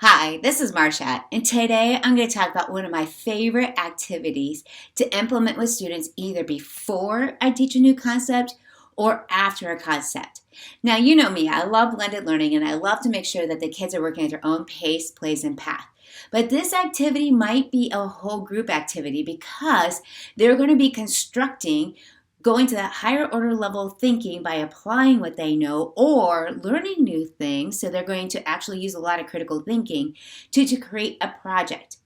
Hi, this is Marsha, and today I'm going to talk about one of my favorite activities to implement with students either before I teach a new concept or after a concept. Now, you know me, I love blended learning and I love to make sure that the kids are working at their own pace, place, and path. But this activity might be a whole group activity because they're going to be constructing going to that higher order level of thinking by applying what they know or learning new things. So they're going to actually use a lot of critical thinking to create a project.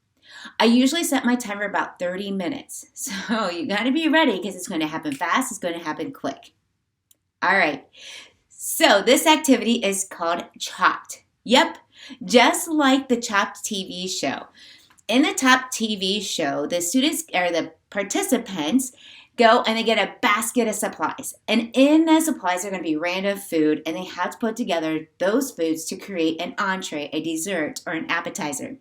I usually set my timer about 30 minutes. So you got to be ready because it's going to happen fast. It's going to happen quick. All right. So this activity is called Chopped. Yep. Just like the Chopped TV show. In the Chopped TV show, the students or the participants go and they get a basket of supplies. And in the supplies are going to be random food, and they have to put together those foods to create an entree, a dessert, or an appetizer.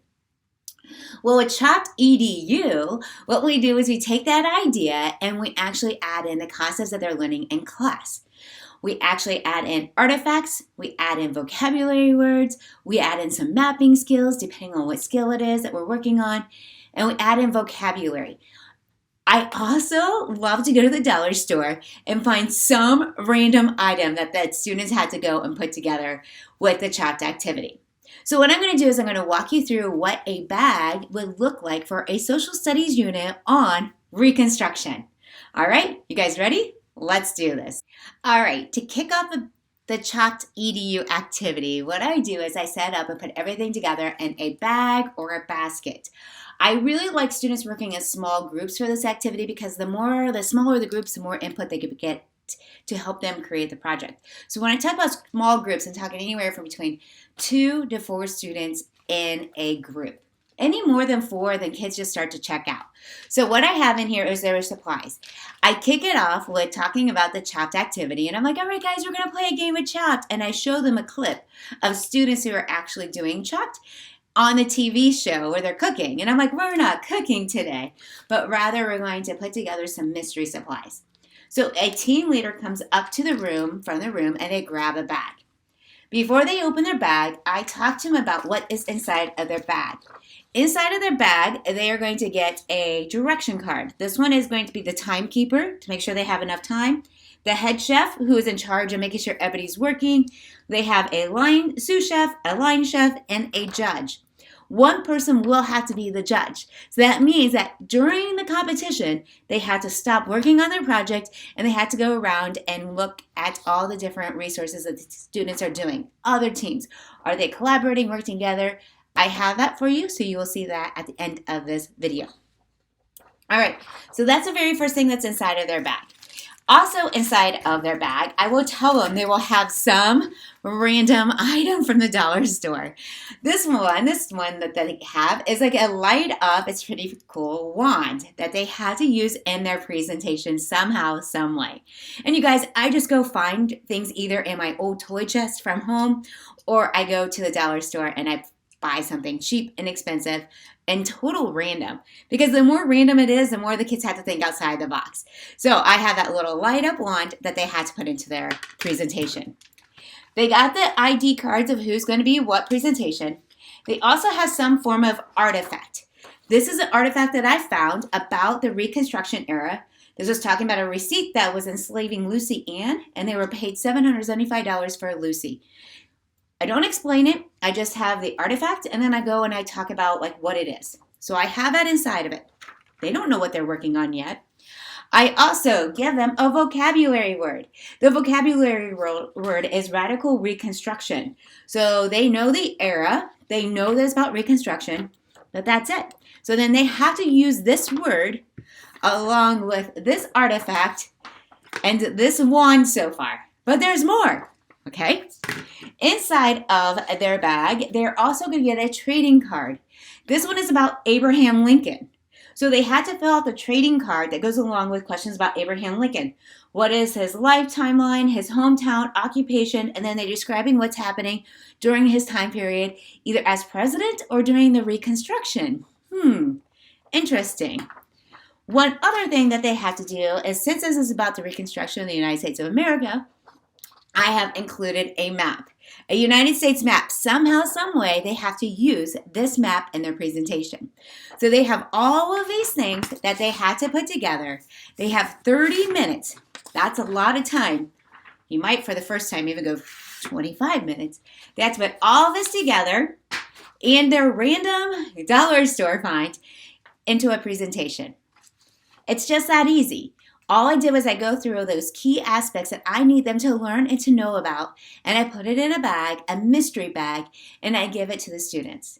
Well, with Chopped EDU, what we do is we take that idea and we actually add in the concepts that they're learning in class. We actually add in artifacts, we add in vocabulary words, we add in some mapping skills depending on what skill it is that we're working on, and we add in vocabulary. I also love to go to the dollar store and find some random item that students had to go and put together with the Chopped activity. So what I'm going to do is I'm going to walk you through what a bag would look like for a social studies unit on Reconstruction. All right, you guys ready? Let's do this. All right, to kick off the Chopped EDU activity, what I do is I set up and put everything together in a bag or a basket. I really like students working in small groups for this activity because the smaller the groups, the more input they could get to help them create the project. So when I talk about small groups, I'm talking anywhere from between 2 to 4 students in a group. Any more than 4, then kids just start to check out. So what I have in here is their supplies. I kick it off with talking about the Chopped activity, and I'm like, all right, guys, we're going to play a game of Chopped, and I show them a clip of students who are actually doing Chopped on the TV show where they're cooking. And I'm like, we're not cooking today, but rather we're going to put together some mystery supplies. So a team leader comes up to the room, from the room, and they grab a bag. Before they open their bag, I talk to them about what is inside of their bag. Inside of their bag, they are going to get a direction card. This one is going to be the timekeeper to make sure they have enough time. The head chef, who is in charge of making sure everybody's working. They have a sous chef, a line chef, and a judge. One person will have to be the judge. So that means that during the competition, they had to stop working on their project and they had to go around and look at all the different resources that the students are doing. Other teams, are they collaborating, working together? I have that for you, so you will see that at the end of this video. All right, so that's the very first thing that's inside of their bag. Also inside of their bag, I will tell them they will have some random item from the dollar store. This one that they have is like a light up, it's pretty cool, wand that they had to use in their presentation somehow, some way. And you guys, I just go find things either in my old toy chest from home or I go to the dollar store and I buy something cheap and expensive and total random, because the more random it is, the more the kids have to think outside the box. So I have that little light up wand that they had to put into their presentation. They got the ID cards of who's going to be what presentation. They also have some form of artifact. This is an artifact that I found about the Reconstruction era. This was talking about a receipt that was enslaving Lucy Ann, and they were paid $775 for Lucy. I don't explain it. I just have the artifact, and then I go and I talk about like what it is. So I have that inside of it. They don't know what they're working on yet. I also give them a vocabulary word. The vocabulary word is radical reconstruction. So they know the era. They know this about Reconstruction, but that's it. So then they have to use this word along with this artifact and this wand so far. But there's more, okay? Inside of their bag, they're also going to get a trading card. This one is about Abraham Lincoln. So they had to fill out the trading card that goes along with questions about Abraham Lincoln. What is his life timeline, his hometown, occupation, and then they're describing what's happening during his time period, either as president or during the Reconstruction. Interesting. One other thing that they have to do is, since this is about the Reconstruction of the United States of America, I have included a map, a United States map. Somehow, some way, they have to use this map in their presentation. So they have all of these things that they had to put together. They have 30 minutes. That's a lot of time. You might, for the first time, even go 25 minutes. They have to put all this together and their random dollar store find into a presentation. It's just that easy. All I did was I go through those key aspects that I need them to learn and to know about, and I put it in a bag, a mystery bag, and I give it to the students.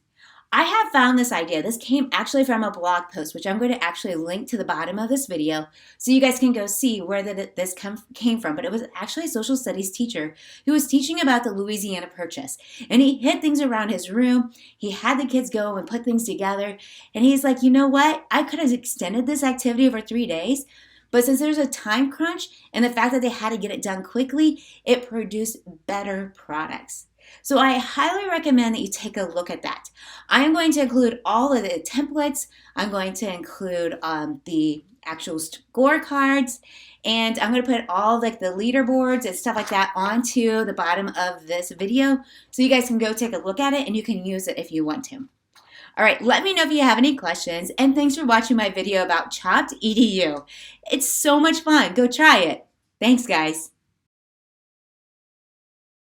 I have found this idea. This came actually from a blog post, which I'm going to actually link to the bottom of this video so you guys can go see where this came from. But it was actually a social studies teacher who was teaching about the Louisiana Purchase. And he hid things around his room. He had the kids go and put things together. And he's like, you know what? I could have extended this activity over 3 days. But since there's a time crunch and the fact that they had to get it done quickly, it produced better products. So I highly recommend that you take a look at that. I am going to include all of the templates. I'm going to include the actual scorecards, and I'm going to put all like the leaderboards and stuff like that onto the bottom of this video so you guys can go take a look at it and you can use it if you want to. All right, let me know if you have any questions, and thanks for watching my video about Chopped EDU. It's so much fun. Go try it. Thanks, guys.